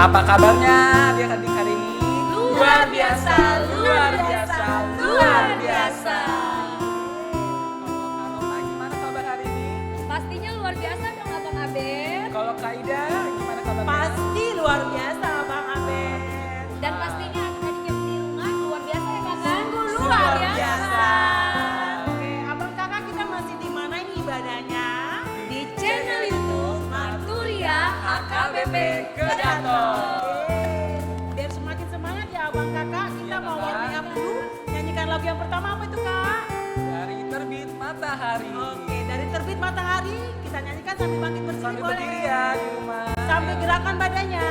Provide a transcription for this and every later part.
Apa kabarnya adik-adik hari ini? Luar biasa, luar biasa, luar biasa. Kalau Kak gimana kabar hari ini? Pastinya luar biasa dong Abang Abed. Kalau Kak Ida gimana kabarnya? Pasti luar biasa Bang Abed. Dan pastinya adik-adik yang di rumah luar biasa ya kakak? Sungguh Luar biasa. Oke, abang kakak kita masih di mana ini ibadahnya? Di channel YouTube Marturia HKBP Kedaton. Biar semakin semangat ya abang kakak, kita mau warming up dulu. Nyanyikan lagu yang pertama apa itu kak? Dari terbit matahari. Oke, dari terbit matahari kita nyanyikan sambil bangkit berdiri Sambil boleh. berdiri ya di rumah. Sambil gerakan badannya.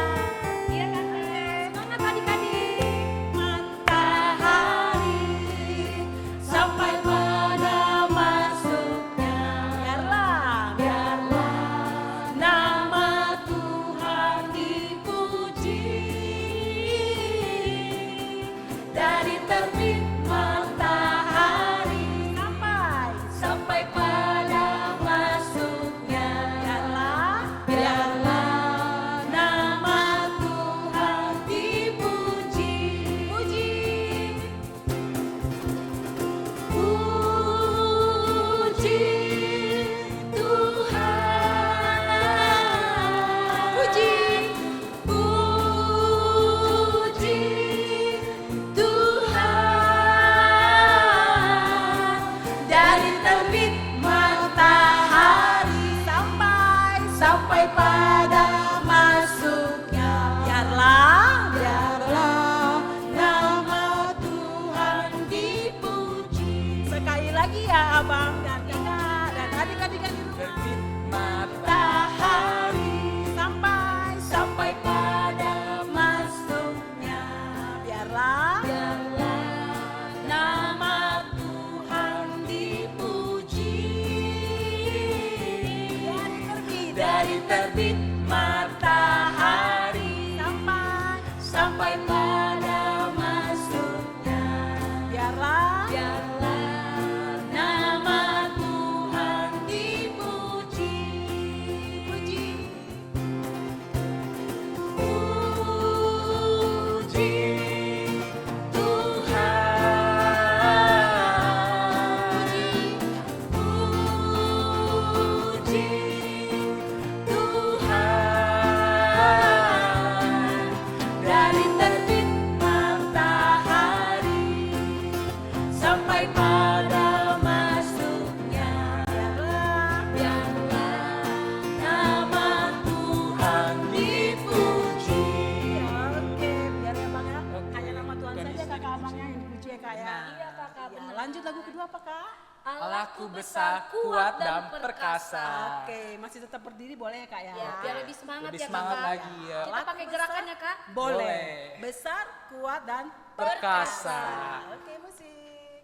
Iya kakak. Semangat adik-adik. Matahari sampai pada masuknya. Biarlah nama Tuhan dipuji. Dari terbit matahari sampai pada masuknya. Biarlah nama Tuhan dipuji. Puji Tuhan. Puji Tuhan. Dari terbit matahari sampai pada masuknya. Biarlah nama Tuhan dipuji. Sekali lagi ya abang dan Ina dan adik-adik yang di rumah. Terbit Matahari sampai pada masuknya. Biarlah nama Tuhan dipuji. Dari terbit matahari sampai pada masuknya. Biarlah nama Tuhan dipuji. Puji Tuhan. Puji Tuhan. Dari terbit matahari sampai pada masuknya. Biarlah nama Tuhan dipuji. Oke, biar ya bang ya. Hanya nama Tuhan saja kakak abangnya yang dipuji ya kak ya. Iya kakak Ya, benar. lanjut lagu kedua apa kak? Allahku besar, kuat dan perkasa. Oke, masih tetap berdiri boleh ya kak ya? Ya, biar lebih semangat Lebih ya semangat kakak. lagi ya. Kita pakai gerakannya kak. Boleh. Boleh. Besar, kuat dan Perkasa. Oke, musik.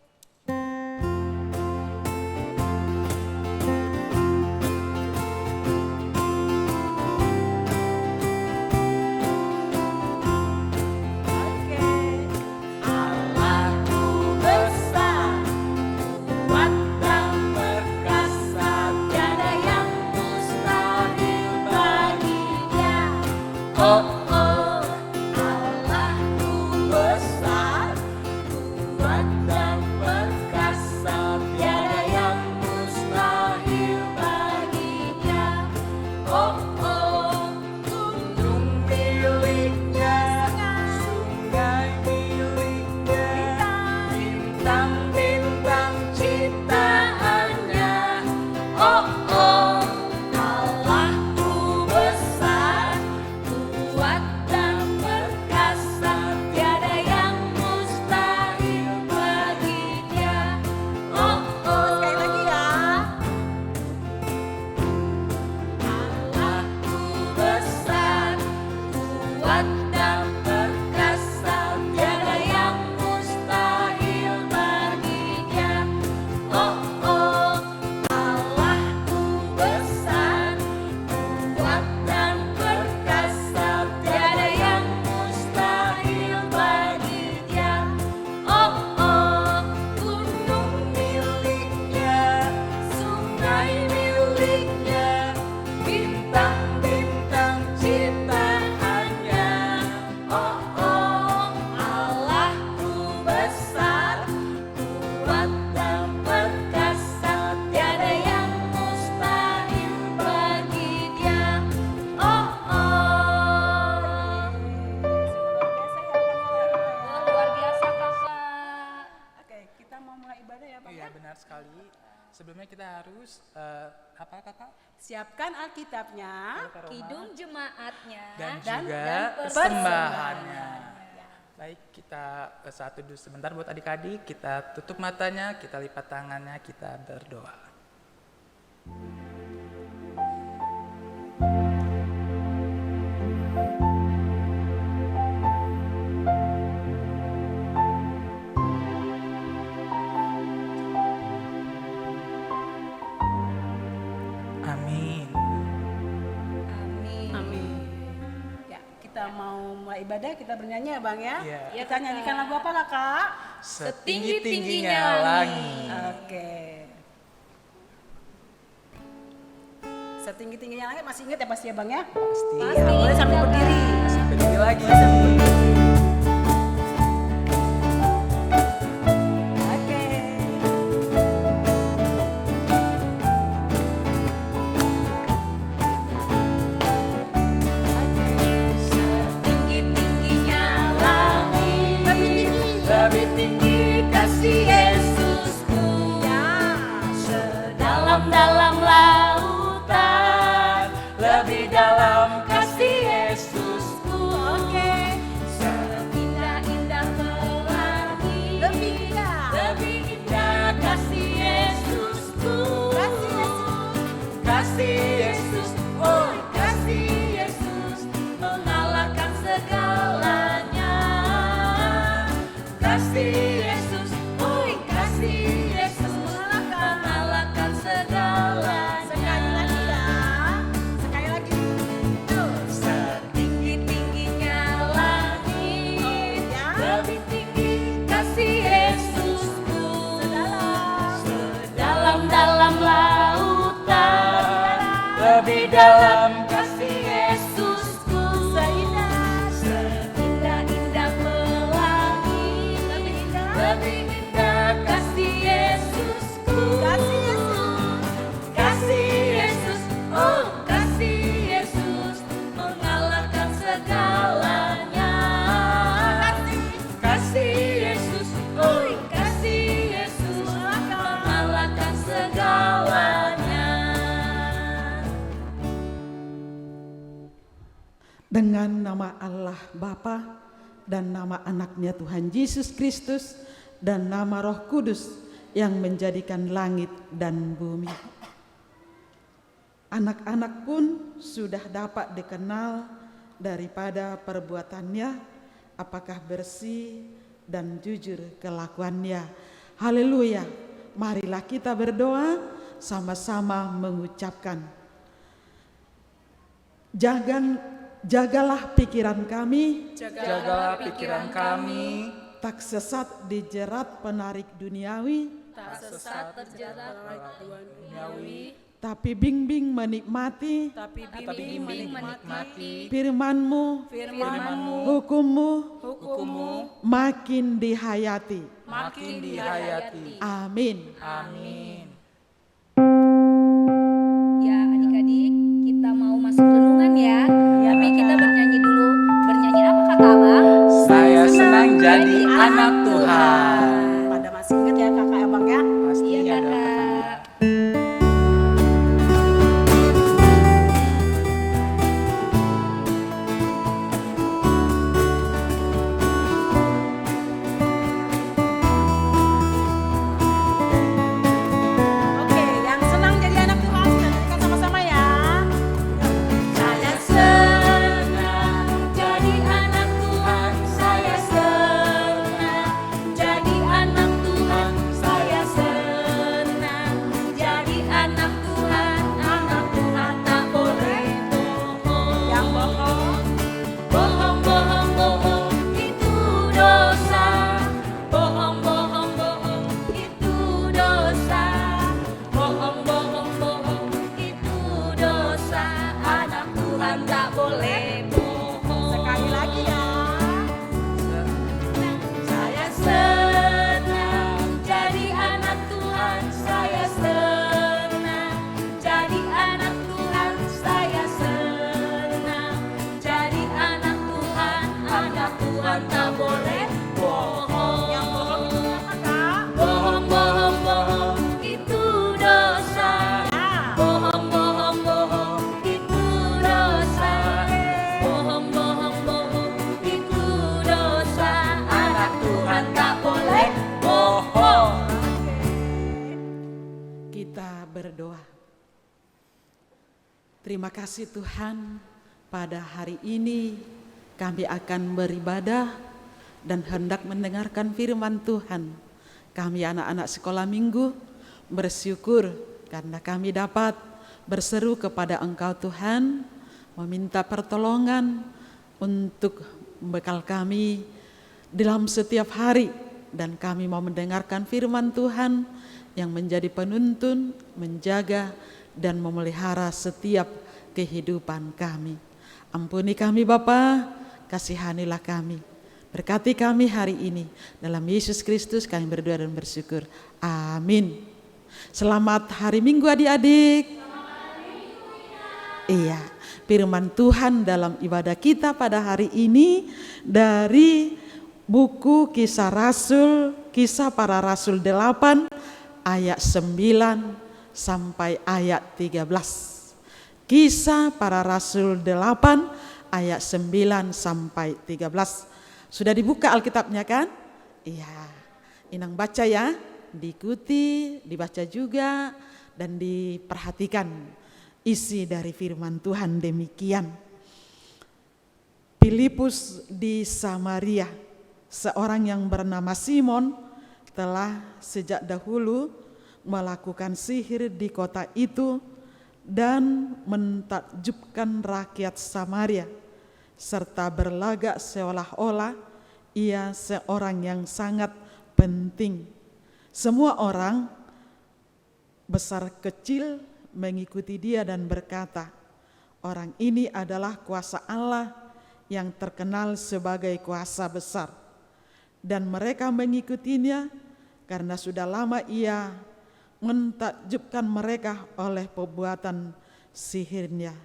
Oke. Allahku besar, kuat dan perkasa, tiada yang mustahil baginya. Oh, oh, Allahku besar, kuat sebelumnya kita harus apa kakak? Siapkan Alkitabnya. Kidung jemaatnya Dan dan juga persembahannya. Baik, kita saat duduk sebentar buat adik-adik, kita tutup matanya, kita lipat tangannya, kita berdoa. Amin. Amin. Amin. Ya, kita mau mulai ibadah, kita bernyanyi ya Bang ya. Iya. Kita nyanyikan lagu apa Kakak? Setinggi-tingginya langit. Oke. Setinggi-tingginya langit masih ingat ya pasti ya Bang ya? Pasti. Ya, boleh sambil berdiri. Berdiri lagi. Oke. Tinggi-tingginya langit, Lebih tinggi kasih Yesusku. Ya. Sedalam-dalam lautan, lebih dalam kasih Yesusku. Oke. Seindah-indah pelangi, Lebih indah. lebih indah kasih Yesusku. Kasih Yesus. kasih Yesus. Oh, kasih Yesus mengalahkan segalanya. Kasih Yesus, oh, kasih Yesus mengalahkan segalanya. Sekali lagi ya. Sekali lagi. Tuh. Setinggi-tingginya langit, Ya. lebih tinggi kasih Yesusku. Sedalam-dalam lautan, Lebih dalam kasih Yesusku. Seindah-indah pelangi, lebih indah kasih Yesusku. Kasih Yesus. Kasih Yesus, oh kasih Yesus mengalahkan segalanya. Kasih Yesus, oh kasih Yesus mengalahkan segalanya. Dengan nama Allah Bapa dan nama anaknya Tuhan Yesus Kristus dan nama Roh Kudus yang menjadikan langit dan bumi. Anak-anak pun sudah dapat dikenal daripada perbuatannya, apakah bersih dan jujur kelakuannya. Haleluya. Marilah kita berdoa sama-sama mengucapkan. Jagalah pikiran kami, jagalah pikiran kami, tak sesat dijerat penarik duniawi, Tak sesat terjerat duniawi, tapi bimbing menikmati Tapi tapi bimbing menikmati firman-Mu, firman-Mu, hukum-Mu, hukum-Mu, makin dihayati. makin dihayati. Amin. Amin. Ya adik-adik, kita mau masuk renungan ya. Tapi kita bernyanyi dulu. Bernyanyi apa kata Abang? Saya senang jadi anak Tuhan. Pada masih ingat ya Kakak Abang ya? Pasti Iya ada kakak. Oke, yang senang jadi anak Tuhan kita nyanyikan sama-sama ya. Saya senang jadi anak Tuhan. Saya senang jadi anak Tuhan. Saya senang jadi anak Tuhan. Anak Tuhan tak boleh bohong. Yang bohong. Bohong, bohong, bohong, itu dosa. Bohong, bohong, bohong, itu dosa. Bohong, bohong, bohong, itu dosa. Anak Tuhan tak boleh bohong. Sekali lagi ya. Saya senang jadi anak Tuhan. Saya senang jadi anak Tuhan. Saya senang jadi anak Tuhan. Anak Tuhan tak boleh bohong. Yang bohong itu apa Kak? Bohong, bohong, bohong, itu dosa. berdoa. Terima kasih Tuhan, pada hari ini kami akan beribadah dan hendak mendengarkan firman Tuhan. Kami anak-anak sekolah minggu bersyukur karena kami dapat berseru kepada Engkau Tuhan, meminta pertolongan untuk bekal kami dalam setiap hari. Dan kami mau mendengarkan firman Tuhan yang menjadi penuntun, menjaga dan memelihara setiap kehidupan kami. Ampuni kami Bapa, kasihanilah kami. Berkati kami hari ini. Dalam Yesus Kristus kami berdoa dan bersyukur. Amin. Selamat hari Minggu adik-adik. Iya, firman Tuhan dalam ibadah kita pada hari ini dari buku Kisah Rasul, Kisah Para Rasul 8 ayat 9 sampai ayat 13. Kisah Para Rasul 8 ayat 9 sampai 13. Sudah dibuka Alkitabnya kan? Iya. Inang baca ya, diikuti, dibaca juga dan diperhatikan isi dari firman Tuhan demikian. Filipus di Samaria. Seorang yang bernama Simon telah sejak dahulu melakukan sihir di kota itu dan mentakjubkan rakyat Samaria, serta berlagak seolah-olah ia seorang yang sangat penting. Semua orang besar kecil mengikuti dia dan berkata, orang ini adalah kuasa Allah yang terkenal sebagai kuasa besar. Dan mereka mengikutinya karena sudah lama ia mentakjubkan mereka oleh perbuatan sihirnya.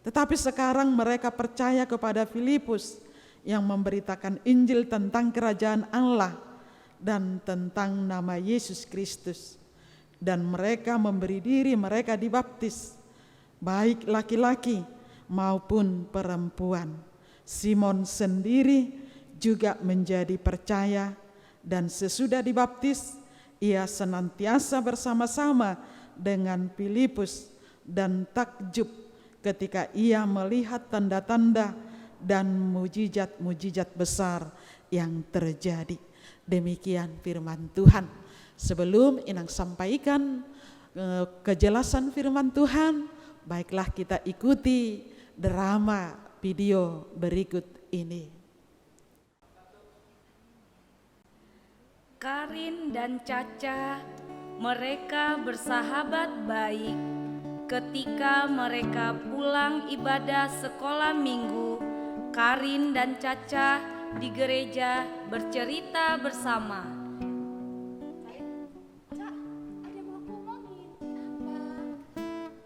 Tetapi sekarang mereka percaya kepada Filipus yang memberitakan Injil tentang kerajaan Allah dan tentang nama Yesus Kristus. Dan mereka memberi diri mereka dibaptis, baik laki-laki maupun perempuan. Simon sendiri juga menjadi percaya, dan sesudah dibaptis ia senantiasa bersama-sama dengan Filipus dan takjub ketika ia melihat tanda-tanda dan mujizat-mujizat besar yang terjadi. Demikian firman Tuhan. Sebelum Inang sampaikan kejelasan firman Tuhan, baiklah kita ikuti drama video berikut ini. Karin dan Caca, mereka bersahabat baik. Ketika mereka pulang ibadah sekolah minggu, Karin dan Caca di gereja bercerita bersama. Cak, ada yang mau aku omongin. Apa?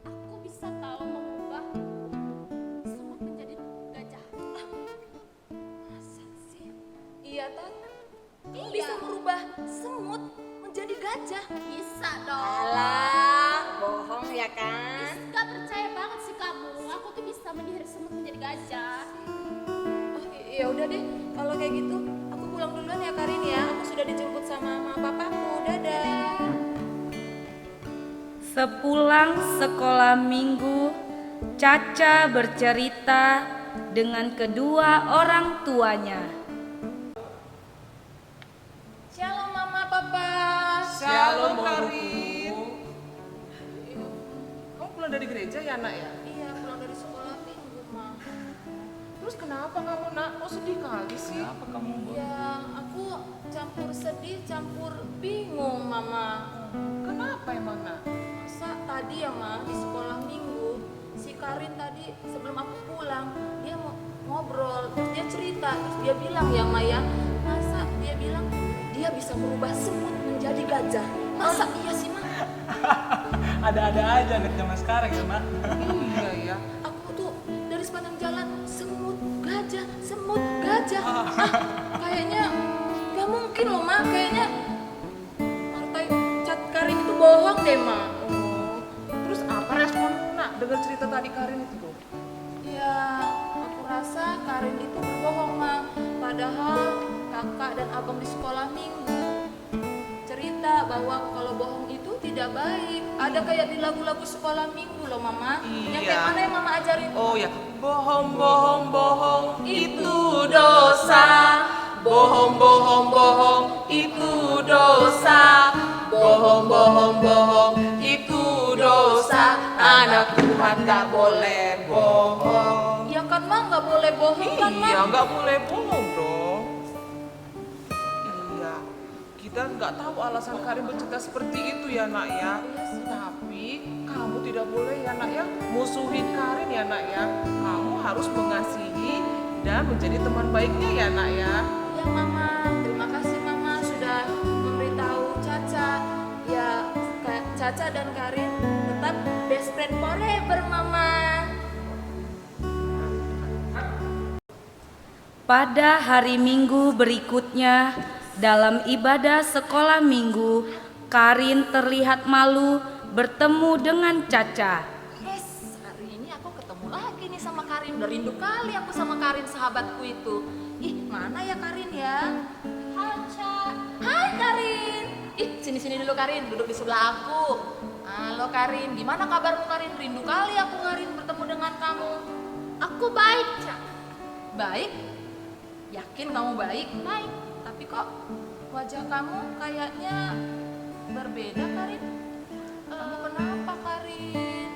Aku bisa tahu mengubah semut menjadi gajah. Masa sih? Iya, Tante. Kamu bisa merubah semut menjadi gajah? Bisa dong. Alah, bohong ya kan? Gak percaya banget sih kamu. Aku tuh bisa menyihir semut menjadi gajah. Oh iya udah deh, kalau kayak gitu aku pulang duluan ya Karin ya. Aku sudah dijemput sama mama papaku. Dadah. Sepulang sekolah minggu, Caca bercerita dengan kedua orang tuanya. Shalom mama papa. Shalom Karin. Kamu pulang dari gereja ya nak ya? Iya pulang dari sekolah minggu ma. Terus kenapa kamu nak? Kok sedih kali sih? Kenapa kamu? Ya aku campur sedih campur bingung mama. Kenapa emang nak? Masa tadi ya ma di sekolah minggu si Karin tadi sebelum aku pulang dia mau ngobrol terus dia cerita terus dia bilang ya ma ya, masa dia bilang dia bisa merubah semut menjadi gajah. Masa iya sih ma? Ada-ada aja anak zaman sekarang ya mak. Iya ya. Aku tuh dari sepanjang jalan semut gajah kayaknya gak mungkin loh ma, kayaknya partai cat Karin itu bohong deh ma. Oh, terus apa respon nak dengar cerita tadi Karin itu tuh? Ya aku rasa Karin itu berbohong ma, padahal kakak dan abang di sekolah minggu cerita bahwa kalau bohong itu tidak tidak baik. Ada kayak di lagu-lagu sekolah minggu loh Mama. Yang Iya. kayak mana yang Mama ajarin? Oh ya, bohong, bohong, bohong, itu dosa. Bohong, bohong, bohong, itu dosa. Bohong, bohong, bohong, itu dosa. Anak Tuhan gak boleh bohong. Ya kan Ma, nggak boleh bohong kan Ma? Iya, nggak boleh bohong dong. Iya, kita nggak tahu alasan Karin bercerita seperti itu ya nak ya. Tapi kamu tidak boleh ya nak ya musuhin Karin ya nak ya. Kamu harus mengasihi dan menjadi teman baiknya ya nak ya. Ya Mama, terima kasih Mama sudah memberitahu Caca. Ya Caca dan Karin tetap best friend forever Mama. Pada hari Minggu berikutnya, dalam ibadah sekolah minggu, Karin terlihat malu bertemu dengan Caca. Yes, hari ini aku ketemu lagi nih sama Karin. Udah rindu kali aku sama Karin sahabatku itu. Ih, mana ya Karin ya? Haca. Hai Karin. Ih, sini dulu Karin, duduk di sebelah aku. Halo Karin, gimana kabarmu Karin? Rindu kali aku Karin bertemu dengan kamu. Aku baik, Cak. Baik? Yakin kamu baik? Baik. Tapi kok wajah kamu kayaknya berbeda Karin? Kamu kenapa Karin?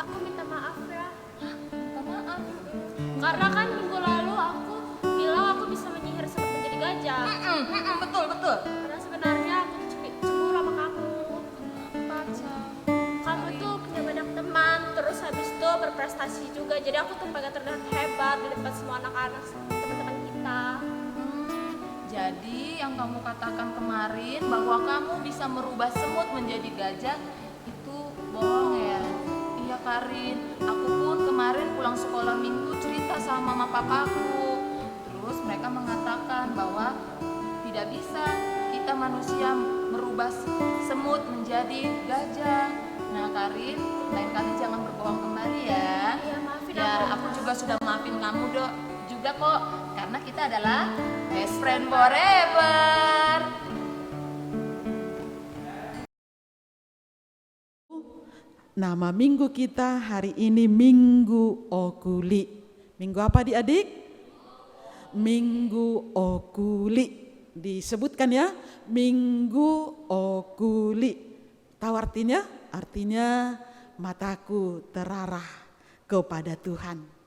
Aku minta maaf ya. Minta maaf. Karena kan minggu lalu aku bilang aku bisa menyihir semut menjadi gajah. Betul. Karena sebenarnya aku cemburu sama kamu. Baca. Kamu tuh punya banyak teman, terus habis itu berprestasi juga. Jadi aku tuh pengen terlihat hebat di depan semua anak-anak, teman-teman kita. Jadi yang kamu katakan kemarin bahwa kamu bisa merubah semut menjadi gajah itu bohong ya? Iya Karin, aku pun kemarin pulang sekolah minggu cerita sama mama papaku. Terus mereka mengatakan bahwa tidak bisa kita manusia merubah semut menjadi gajah. Nah Karin, lain kali jangan berbohong kembali ya. Iya, maafin Ya, aku. aku juga sudah maafin kamu dok juga kok, karena kita adalah best friend forever. Nama minggu kita hari ini Minggu Okuli. Minggu apa adik-adik? Minggu Okuli. Disebutkan ya, Minggu Okuli. Tahu artinya? Artinya mataku terarah kepada Tuhan.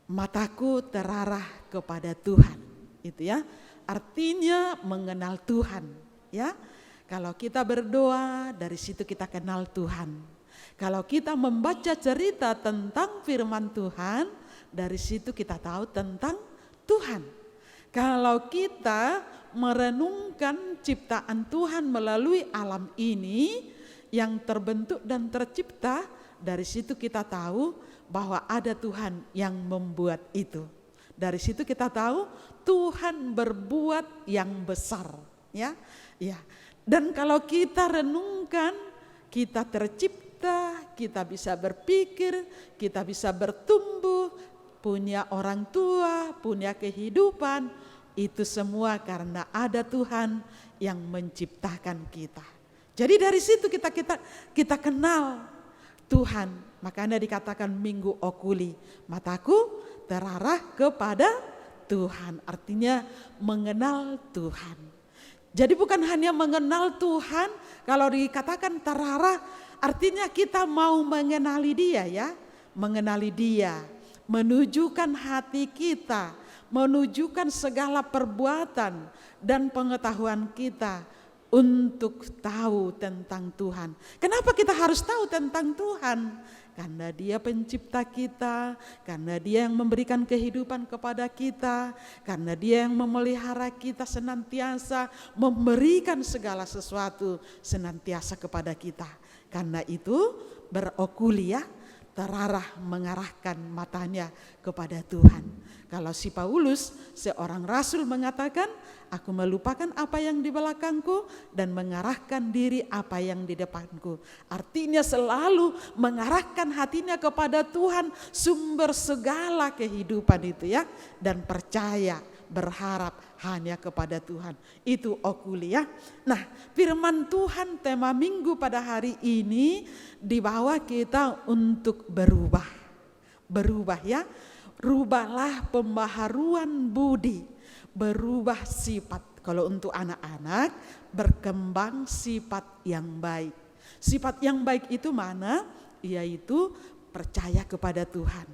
Mataku terarah kepada Tuhan. Itu ya. Artinya mengenal Tuhan, ya. Kalau kita berdoa, dari situ kita kenal Tuhan. Kalau kita membaca cerita tentang firman Tuhan, dari situ kita tahu tentang Tuhan. Kalau kita merenungkan ciptaan Tuhan melalui alam ini yang terbentuk dan tercipta, dari situ kita tahu bahwa ada Tuhan yang membuat itu. Dari situ kita tahu Tuhan berbuat yang besar, ya. Ya. Dan kalau kita renungkan, kita tercipta, kita bisa berpikir, kita bisa bertumbuh, punya orang tua, punya kehidupan, itu semua karena ada Tuhan yang menciptakan kita. Jadi dari situ kita kenal Tuhan. Makanya dikatakan Minggu Okuli, mataku terarah kepada Tuhan. Artinya mengenal Tuhan. Jadi bukan hanya mengenal Tuhan, kalau dikatakan terarah artinya kita mau mengenali Dia ya. Mengenali Dia, menunjukkan hati kita, menunjukkan segala perbuatan dan pengetahuan kita untuk tahu tentang Tuhan. Kenapa kita harus tahu tentang Tuhan? Karena Dia pencipta kita, karena Dia yang memberikan kehidupan kepada kita, karena Dia yang memelihara kita senantiasa, memberikan segala sesuatu senantiasa kepada kita. Karena itu berokuli ya, terarah mengarahkan matanya kepada Tuhan. Kalau si Paulus, seorang rasul mengatakan, aku melupakan apa yang di belakangku dan mengarahkan diri apa yang di depanku. Artinya selalu mengarahkan hatinya kepada Tuhan, sumber segala kehidupan itu ya. Dan percaya berharap hanya kepada Tuhan. Itu okulia. Nah, firman Tuhan tema minggu pada hari ini dibawa kita untuk berubah. Berubah ya. Rubahlah pembaharuan budi, berubah sifat. Kalau untuk anak-anak, berkembang sifat yang baik. Sifat yang baik itu mana? Yaitu percaya kepada Tuhan.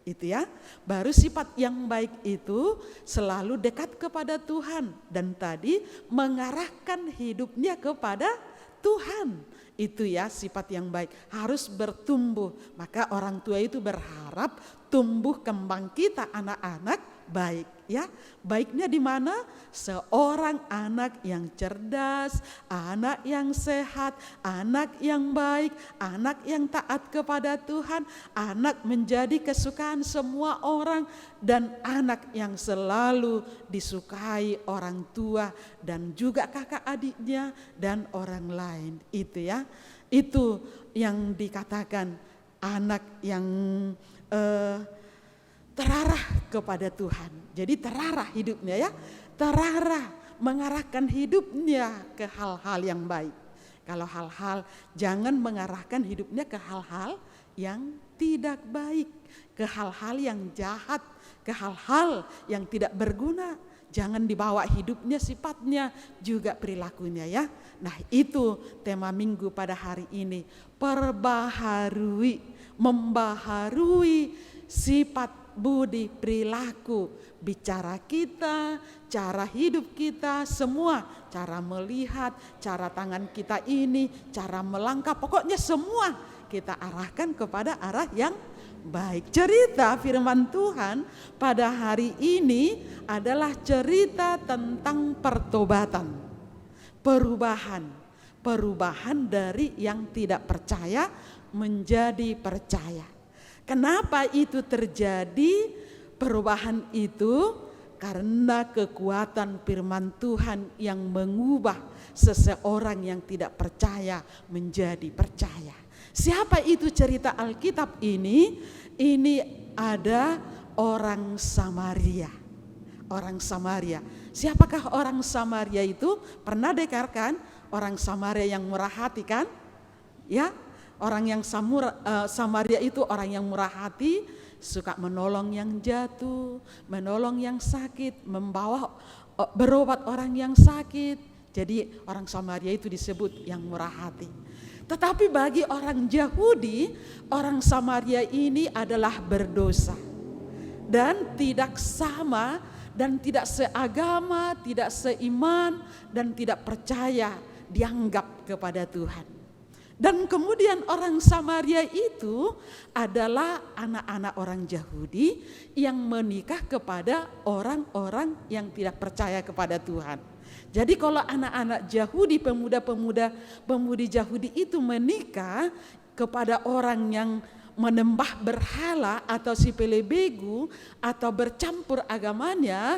Itu ya. Baru sifat yang baik itu selalu dekat kepada Tuhan. Dan tadi mengarahkan hidupnya kepada Tuhan. Itu ya sifat yang baik. Harus bertumbuh. Maka orang tua itu berharap tumbuh kembang kita anak-anak baik ya. Baiknya di mana? Seorang anak yang cerdas, anak yang sehat, anak yang baik, anak yang taat kepada Tuhan, anak menjadi kesukaan semua orang, dan anak yang selalu disukai orang tua dan juga kakak adiknya dan orang lain. Itu ya. Itu yang dikatakan anak yang terarah kepada Tuhan. Jadi terarah hidupnya ya. Terarah mengarahkan hidupnya ke hal-hal yang baik. Kalau hal-hal, jangan mengarahkan hidupnya ke hal-hal yang tidak baik, ke hal-hal yang jahat, ke hal-hal yang tidak berguna. Jangan dibawa hidupnya, sifatnya, juga perilakunya ya. Nah itu tema minggu pada hari ini. Perbaharui, membaharui sifat, budi, perilaku, bicara kita, cara hidup kita, semua, cara melihat, cara tangan kita ini, cara melangkah, pokoknya semua kita arahkan kepada arah yang baik. Cerita firman Tuhan pada hari ini adalah cerita tentang pertobatan, perubahan dari yang tidak percaya menjadi percaya. Kenapa itu terjadi? Perubahan itu karena kekuatan firman Tuhan yang mengubah seseorang yang tidak percaya menjadi percaya. Siapa itu cerita Alkitab ini? Ini ada orang Samaria. Orang Samaria. Siapakah orang Samaria itu? Pernah dengarkan orang Samaria yang murah hati kan? Ya. Orang yang Samaria itu orang yang murah hati, suka menolong yang jatuh, menolong yang sakit, berobat orang yang sakit. Jadi orang Samaria itu disebut yang murah hati. Tetapi bagi orang Yahudi, orang Samaria ini adalah berdosa. Dan tidak sama, dan tidak seagama, tidak seiman, dan tidak percaya dianggap kepada Tuhan. Dan kemudian orang Samaria itu adalah anak-anak orang Yahudi yang menikah kepada orang-orang yang tidak percaya kepada Tuhan. Jadi kalau anak-anak Yahudi, pemudi Yahudi itu menikah kepada orang yang menembah berhala atau si pelebegu atau bercampur agamanya,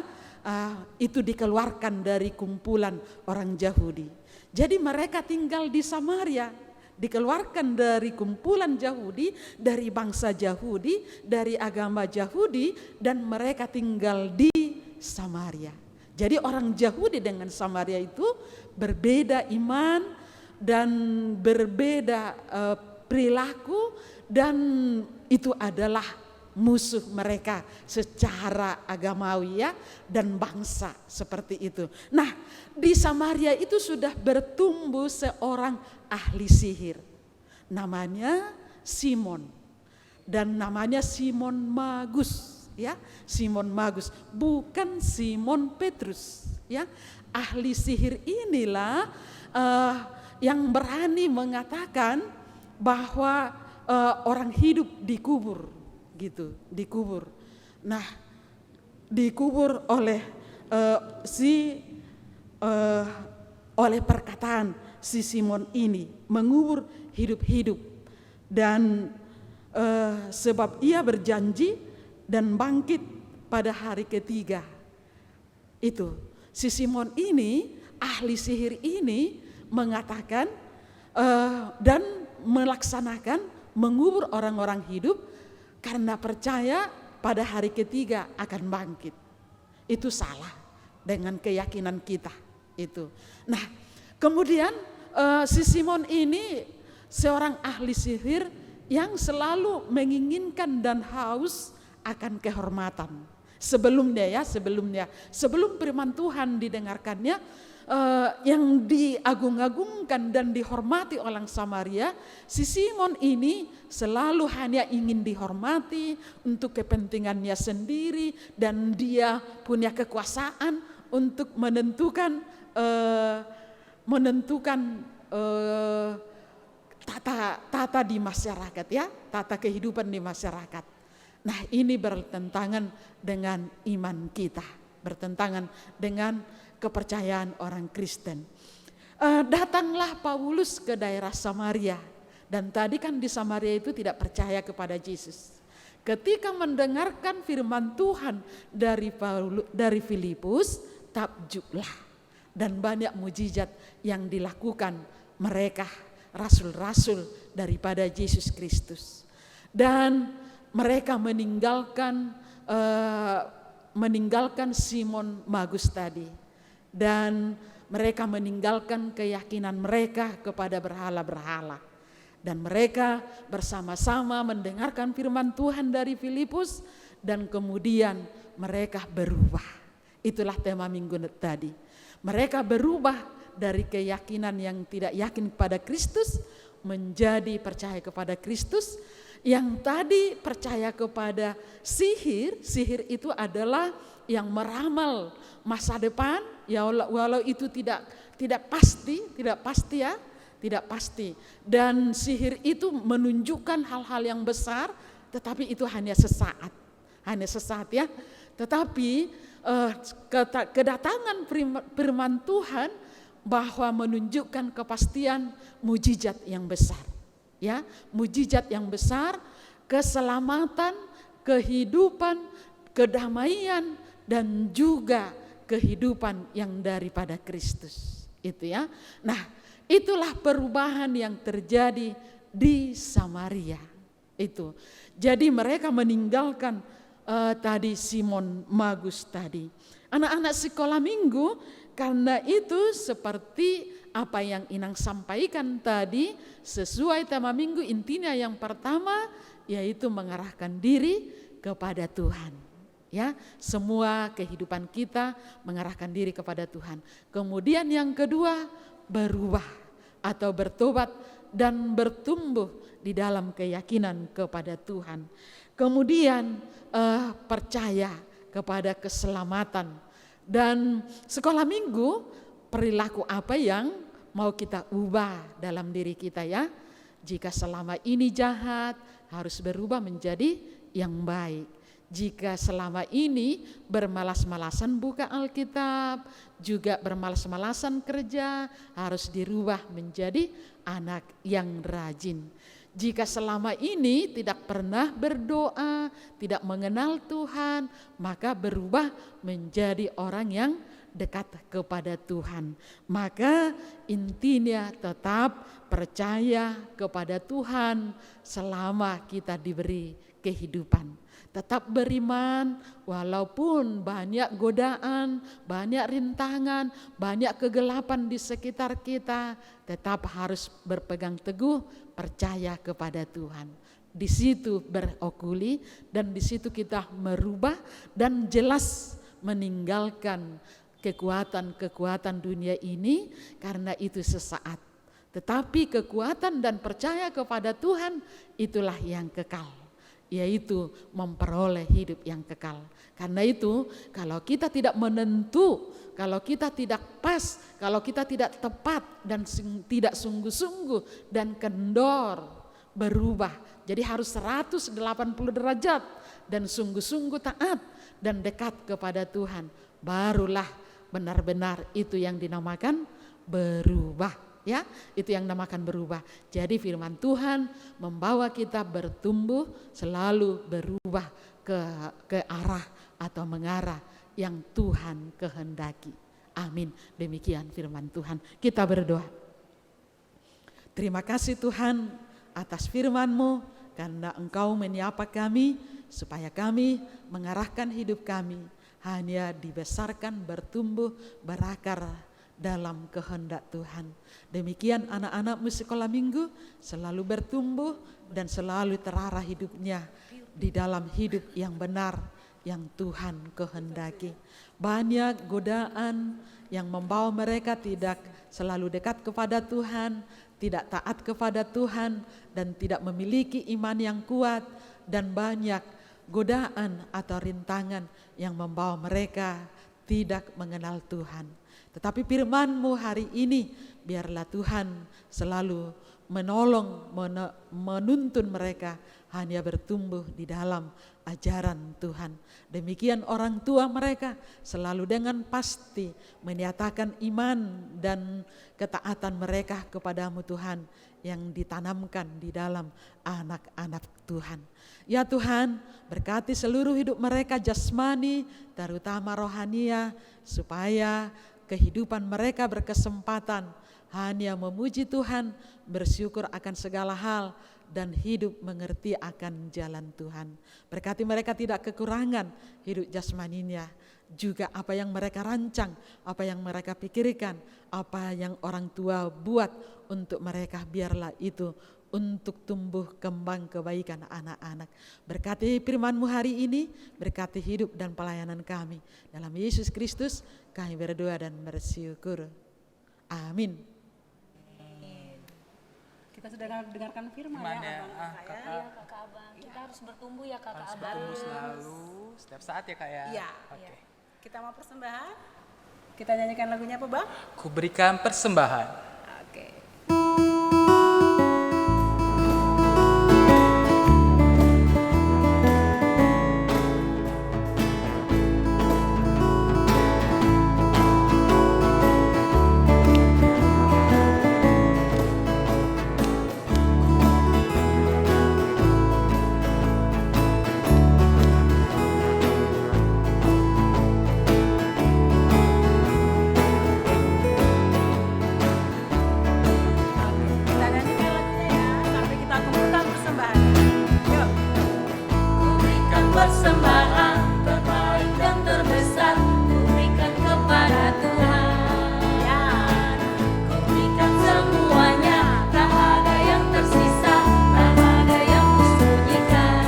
itu dikeluarkan dari kumpulan orang Yahudi. Jadi mereka tinggal di Samaria. Dikeluarkan dari kumpulan Yahudi, dari bangsa Yahudi, dari agama Yahudi, dan mereka tinggal di Samaria. Jadi orang Yahudi dengan Samaria itu berbeda iman dan berbeda perilaku, dan itu adalah musuh mereka secara agamawi ya, dan bangsa seperti itu. Nah, di Samaria itu sudah bertumbuh seorang ahli sihir. Namanya Simon. Dan namanya Simon Magus ya. Simon Magus, bukan Simon Petrus ya. Ahli sihir inilah yang berani mengatakan bahwa orang hidup dikubur gitu, dikubur. Nah, dikubur oleh oleh perkataan si Simon ini, mengubur hidup-hidup. Dan sebab ia berjanji dan bangkit pada hari ketiga. Itu si Simon ini, ahli sihir ini mengatakan dan melaksanakan mengubur orang-orang hidup karena percaya pada hari ketiga akan bangkit. Itu salah dengan keyakinan kita itu. Nah, kemudian si Simon ini seorang ahli sihir yang selalu menginginkan dan haus akan kehormatan. Sebelum firman Tuhan didengarkannya, yang diagung-agungkan dan dihormati orang Samaria, si Simon ini selalu hanya ingin dihormati untuk kepentingannya sendiri, dan dia punya kekuasaan untuk menentukan tata di masyarakat, ya, tata kehidupan di masyarakat. Nah, ini bertentangan dengan iman kita, bertentangan dengan kepercayaan orang Kristen. Datanglah Paulus ke daerah Samaria, dan tadi kan di Samaria itu tidak percaya kepada Yesus. Ketika mendengarkan firman Tuhan dari Filipus, takjublah, dan banyak mujizat yang dilakukan mereka, rasul-rasul daripada Yesus Kristus. Dan mereka meninggalkan Simon Magus tadi, dan mereka meninggalkan keyakinan mereka kepada berhala-berhala, dan mereka bersama-sama mendengarkan firman Tuhan dari Filipus, dan kemudian mereka berubah. Itulah tema minggu tadi. Mereka berubah dari keyakinan yang tidak yakin kepada Kristus menjadi percaya kepada Kristus. Yang tadi percaya kepada sihir itu adalah yang meramal masa depan, ya, walau itu tidak pasti ya, tidak pasti. Dan sihir itu menunjukkan hal-hal yang besar, tetapi itu hanya sesaat ya. Tetapi kedatangan firman Tuhan bahwa menunjukkan kepastian mujizat yang besar. Ya, mujizat yang besar, keselamatan, kehidupan, kedamaian, dan juga kehidupan yang daripada Kristus. Itu ya. Nah, itulah perubahan yang terjadi di Samaria. Itu. Jadi mereka meninggalkan tadi Simon Magus tadi. Anak-anak sekolah minggu, karena itu seperti apa yang Inang sampaikan tadi, sesuai tema minggu, intinya yang pertama yaitu mengarahkan diri kepada Tuhan. Ya, semua kehidupan kita mengarahkan diri kepada Tuhan. Kemudian yang kedua, berubah atau bertobat dan bertumbuh di dalam keyakinan kepada Tuhan. Kemudian percaya kepada keselamatan. Dan sekolah minggu, perilaku apa yang mau kita ubah dalam diri kita, ya? Jika selama ini jahat, harus berubah menjadi yang baik. Jika selama ini bermalas-malasan buka Alkitab, juga bermalas-malasan kerja, harus dirubah menjadi anak yang rajin. Jika selama ini tidak pernah berdoa, tidak mengenal Tuhan, maka berubah menjadi orang yang dekat kepada Tuhan. Maka intinya tetap percaya kepada Tuhan selama kita diberi kehidupan. Tetap beriman walaupun banyak godaan, banyak rintangan, banyak kegelapan di sekitar kita, tetap harus berpegang teguh percaya kepada Tuhan. Di situ berokuli, dan di situ kita merubah dan jelas meninggalkan kekuatan-kekuatan dunia ini, karena itu sesaat. Tetapi kekuatan dan percaya kepada Tuhan itulah yang kekal, yaitu memperoleh hidup yang kekal. Karena itu kalau kita tidak menentu, kalau kita tidak pas, kalau kita tidak tepat dan tidak sungguh-sungguh dan kendor berubah, jadi harus 180 derajat dan sungguh-sungguh taat dan dekat kepada Tuhan, barulah benar-benar itu yang dinamakan berubah, ya. Itu yang dinamakan berubah. Jadi firman Tuhan membawa kita bertumbuh, selalu berubah ke arah atau mengarah yang Tuhan kehendaki. Amin. Demikian firman Tuhan. Kita berdoa. Terima kasih Tuhan atas firman-Mu, karena Engkau menyapa kami supaya kami mengarahkan hidup kami hanya dibesarkan, bertumbuh, berakar dalam kehendak Tuhan. Demikian anak-anakmu sekolah minggu selalu bertumbuh dan selalu terarah hidupnya di dalam hidup yang benar yang Tuhan kehendaki. Banyak godaan yang membawa mereka tidak selalu dekat kepada Tuhan, tidak taat kepada Tuhan, dan tidak memiliki iman yang kuat, dan banyak godaan atau rintangan yang membawa mereka tidak mengenal Tuhan. Tetapi firman-Mu hari ini, biarlah Tuhan selalu menolong, menuntun mereka hanya bertumbuh di dalam ajaran Tuhan. Demikian orang tua mereka selalu dengan pasti menyatakan iman dan ketaatan mereka kepadamu Tuhan yang ditanamkan di dalam anak-anak Tuhan. Ya Tuhan, berkati seluruh hidup mereka jasmani, terutama rohania, supaya kehidupan mereka berkesempatan hanya memuji Tuhan, bersyukur akan segala hal, dan hidup mengerti akan jalan Tuhan. Berkati mereka tidak kekurangan hidup jasmaninya, juga apa yang mereka rancang, apa yang mereka pikirkan, apa yang orang tua buat untuk mereka, biarlah itu untuk tumbuh kembang kebaikan anak-anak. Berkati firman-Mu hari ini, berkati hidup dan pelayanan kami. Dalam Yesus Kristus kami berdoa dan bersyukur. Amin. Kita sudah dengarkan firman ya, Abang. Iya kakak abang, kita harus bertumbuh ya kakak Harus abang. bertumbuh selalu, setiap saat ya Kak ya. Iya. Oke. Kita mau persembahan. Kita nyanyikan lagunya apa, Bang? Ku berikan persembahan. Oke. Kita nyanyikan lagunya ya, sampai kita kumpulkan persembahan. Yuk. Ku berikan persembahan terbaik dan terbesar, ku berikan kepada Tuhan. Ku berikan semuanya, tak ada yang tersisa, tak ada yang kusembunyikan.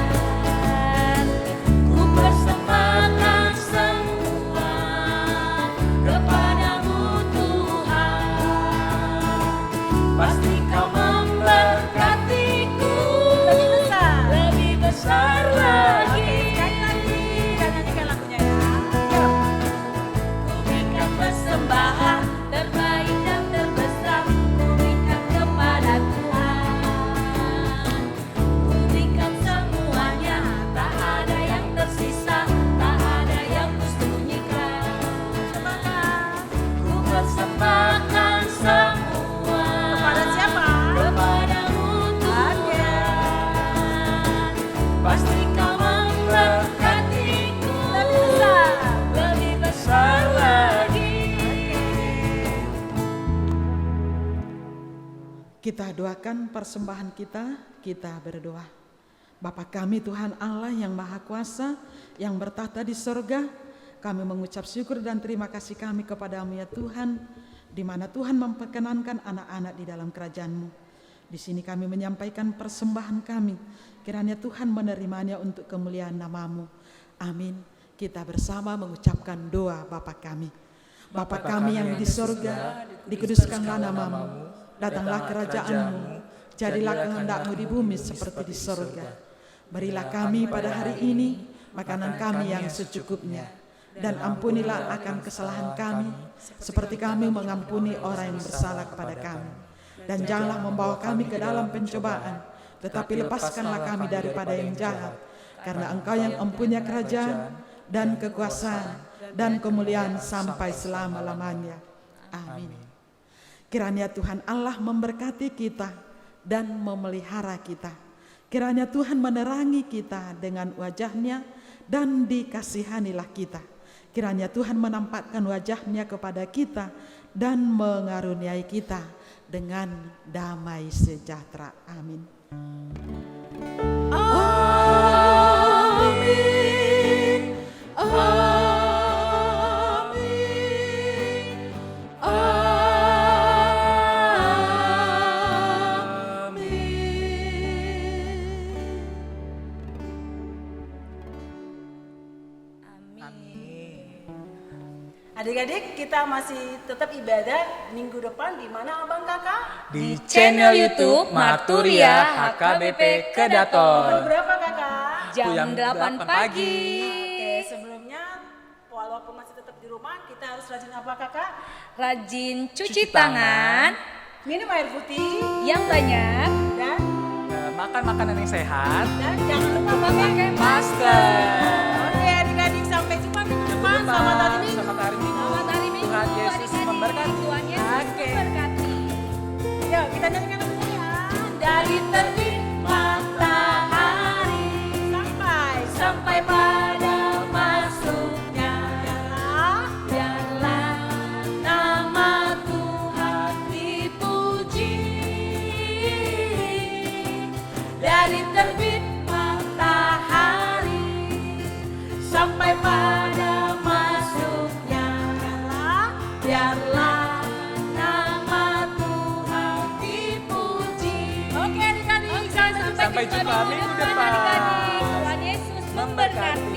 Ku persembahkan semua kepadamu Tuhan. Pasti Kau memberkatiku lebih besar lagi. Sekali lagi kita nyanyikan lagunya ya. Yuk. Ku berikan persembahan terbaik dan terbesar, ku berikan kepada Tuhan. Ku berikan semuanya, tak ada yang tersisa, tak ada yang kusembunyikan. Ku persembahkan semua Kepada siapa? kepadamu Tuhan. Pasti Kau memberkatiku lebih besar lagi. Kita doakan persembahan kita berdoa. Bapa kami Tuhan Allah yang Maha Kuasa, yang bertahta di sorga, kami mengucap syukur dan terima kasih kami kepadamu ya Tuhan, di mana Tuhan memperkenankan anak-anak di dalam kerajaan-Mu. Di sini kami menyampaikan persembahan kami, kiranya Tuhan menerimanya untuk kemuliaan nama-Mu. Amin. Kita bersama mengucapkan doa Bapa kami. Bapa kami yang di sorga, dikuduskanlah nama-Mu, datanglah kerajaan-Mu, jadilah kehendak-Mu di bumi seperti di sorga. Berilah kami pada hari ini makanan kami yang secukupnya, dan ampunilah akan kesalahan kami, seperti kami mengampuni orang yang bersalah kepada kami. Dan janganlah membawa kami ke dalam pencobaan, tetapi lepaskanlah kami daripada yang jahat, karena Engkau yang mempunyai kerajaan dan kekuasaan dan kemuliaan sampai selama-lamanya. Amin. Kiranya Tuhan Allah memberkati kita dan memelihara kita. Kiranya Tuhan menerangi kita dengan wajah-Nya dan dikasihanilah kita. Kiranya Tuhan menampakkan wajah-Nya kepada kita dan mengaruniai kita dengan damai sejahtera. Amin. Amin. Amin. adik-adik, kita masih tetap ibadah minggu depan di mana Abang Kakak? Di channel YouTube Marturia HKBP Kedaton. Berapa Kakak? Jam 8 pagi. Oke, sebelumnya walaupun masih tetap di rumah, kita harus rajin apa Kakak? Rajin cuci Cuci tangan Minum air putih yang banyak. dan Makan makanan yang sehat. jangan lupa pakai Masker. Oke adik-adik, sampai jumpa minggu depan. Jumpa. Selamat hari Minggu. Selamat hari Minggu. Selamat hari Minggu. Tuhan Yesus adik-adik. memberkati. Tuhan Yesus Oke. memberkati. Yuk kita nyanyikan lagunya ya. Dari terbit matahari sampai pada masuknya biarlah nama Tuhan dipuji. Dari terbit matahari sampai pada masuknya biarlah nama Tuhan dipuji. Oke adik-adik, Sampai jumpa minggu depan. Adik-adik. Tuhan Yesus memberkati.